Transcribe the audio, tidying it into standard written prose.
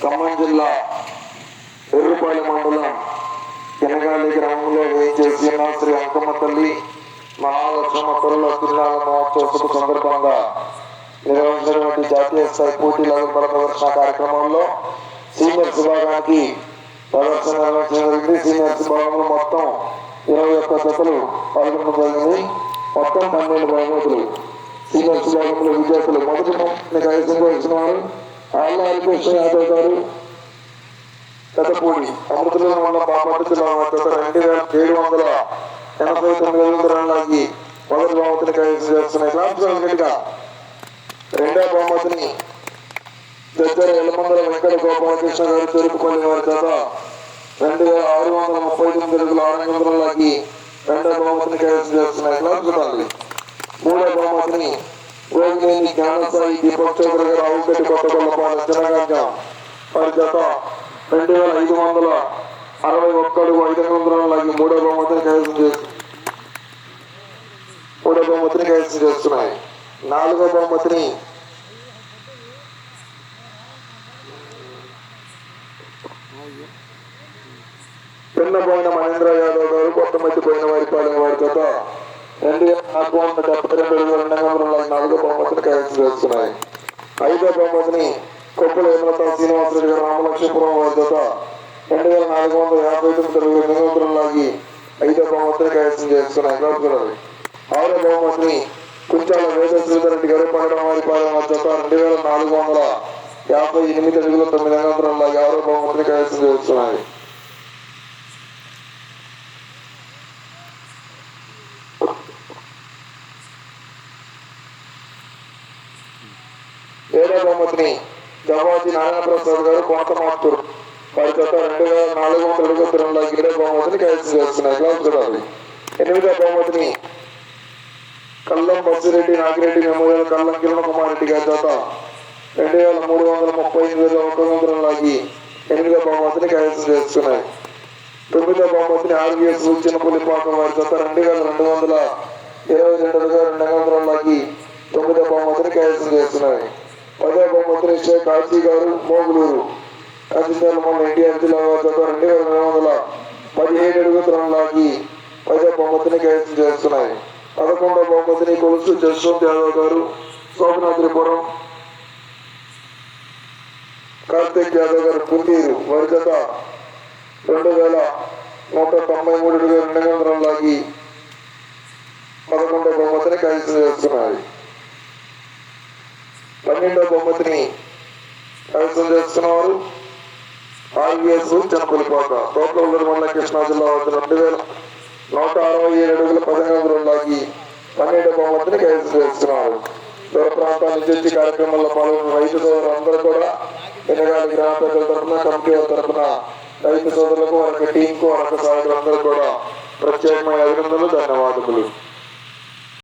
ఖమ్మం జిల్లా ఎర్రుపాలెం మండలం కెనగాలి గ్రామంలో వేయించేసిన శ్రీ అంకమ్మ తల్లి మహాలక్ష్మ తల్లుల తిరునాళ్ళ మహోత్సవ సందర్భంగా నిర్వహించినటువంటి జాతీయ స్థాయి పోటీల ప్రదర్శన కార్యక్రమంలో సీనియర్స్ విభాగానికి ప్రదర్శన నిర్వహించడం జరిగింది. సీనియర్స్ విభాగంలో మొత్తం 21 జతలు పాల్గొనడం జరిగింది. మొత్తం 12 బహుమతులు సీనియర్స్ విభాగంలో విద్యార్థులు. మొదటి కైవసం ఇచ్చిన వారు ఆల్లారి కృష్ణ యాదవ్ గారు కథపూడి అమృతుల మండలం బాపట్ల జిల్లా 2789 అడుగులకి మొదటి బహుమతిని కైవసం చేస్తున్నాయి. క్లాస్ రెండవ బహుమతిని దగ్గర ఎల్లమందల వెంకట గోపాలకృష్ణ గారు చెరుకుపల్లి వారి చేత 2639 అడుగుల 6 అంగుళాలకి రెండవ బహుమతిని కైవసం చేస్తున్నాయి. క్లాస్ చూడాలి. మూడవ బహుమతిని గోగినేని జ్ఞానసాయి దీపక్ చౌదరి గారు ఆవుగడ్డి కొత్తగొల్లపాడు జనగంజం వారి చేత 2561 అడుగు 5 అంగుళాలకి మూడవ బహుమతిని కైవసం చేస్తున్నాయి. నాలుగవ బహుమతిని పిన్నపోయిన మహేంద్ర యాదవ్ గారు కొత్తమట్టి పోయిన వారిపాలెం వారి చేత 2472 అడుగుల 2 అంగుళాలకి నాలుగో బహుమతిని కైవసం చేస్తున్నాయి. ఐదవ బహుమతిని కొప్పుల హేమలత శ్రీనివాసరెడ్డి గారు రామలక్ష్మీపురం వారి చేత 2459 అడుగుల 8 అంగుళాలకి ఐదవ బహుమతిని కైవసం చేస్తున్నాయి. ఆరవ బహుమతిని కుంచాల వేద శ్రీధర్ రెడ్డి గారు పగడం వారిపాలెం వారి చేత 2458 అడుగుల 9 అంగుళాలకి ఆరవ బహుమతిని కైవసం చేస్తున్నాయి. ఏడవ బహుమతిని జవాజీ నారాయణప్రసాద్ గారు కోనతమాత్తూరు వారి చేత 2400 అడుగుల దూరంలోకి ఏడవ బహుమతిని కైవసం చేస్తున్నాయి. క్లాస్ చూడాలి. ఎనిమిదవ బహుమతిని కల్లం బస్సిరెడ్డి నాగిరెడ్డి మెమోరియల్ కల్లం కిరణ్ కుమార్ రెడ్డి గారి చేత 2338 దూరంలోకి ఎనిమిదవ బహుమతిని కైవసం చేస్తున్నాయి. తొమ్మిదవ బహుమతిని ఆర్వీఎస్ చిన్నపుల్లిపాకం వారి చేత 2222 అడుగుల 2 అంగుళాలకి తొమ్మిదవ బహుమతిని కైవసం చేస్తున్నాయి. పదవ బహుమతిని షేక్ ఆర్జీ గారు మోగులూరు కాశీశాల మండలం ఎన్టీఆర్ జిల్లా వారి చేత 2217 అడుగుల దూరంలోకి 10వ బహుమతిని కైవసం చేస్తున్నాయి. 11వ బహుమతిని కొలుసు జస్వంత్ యాదవ్ గారు సోమనాథపురం కార్తిక్ యాదవ్ గారు పుందీరు వారి చేత 2193 అడుగుల 2 అంగుళాలకి 11వ బహుమతిని కైవసం చేస్తున్నాయి. 12వ బహుమతిని కైవసం చేస్తున్నవారు ఆర్వీఎస్ చిన్నపులిపాక తోటలూరు మండలం కృష్ణా జిల్లా 2167 అడుగుల 10 అంగుళాలకి 12వ బహుమతిని కైవసం చేస్తున్నారు. దూర ప్రాంతాల నుంచి కార్యక్రమంలో పాల్గొన్న రైతు సోదరులందరూ కూడా కెనగాలి గ్రామ ప్రజల తరఫున కమిటీ తరఫున రైతు సోదరులకు వారి టీంకు వారి సహాయకులందరూ కూడా ప్రత్యేకమైన అభినందనలు, ధన్యవాదములు.